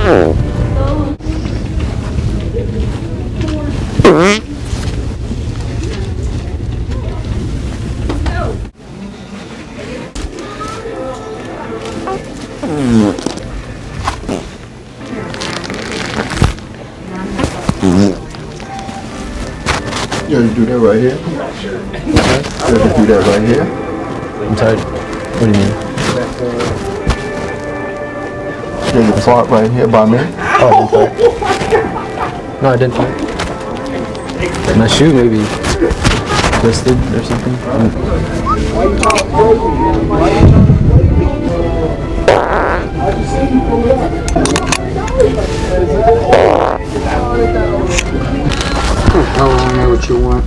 You gotta do that right here. You gotta do that right here. I'm sorry. What do you mean? Yeah, you fart right here by me. Oh, I'm sorry. No, I didn't fart. My shoe maybe twisted or something. How long are what you want?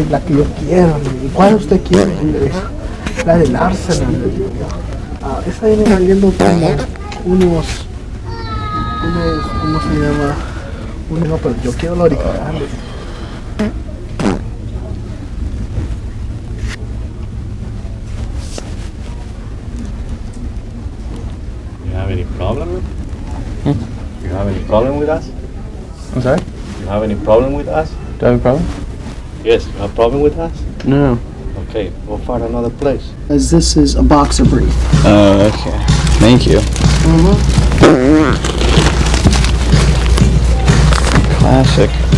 La que yo quiero, ¿cuál usted quiere? La del Arsenal. Esa viene valiendo como unos, ¿cómo se llama? No, pero yo quiero la original. You have any problem? You have any problem with us? I'm sorry? You have any problem with us? Do I have a problem? Yes, you have a problem with us? No. Okay, we'll find another place. As this is a boxer brief. Oh, okay. Thank you. Classic.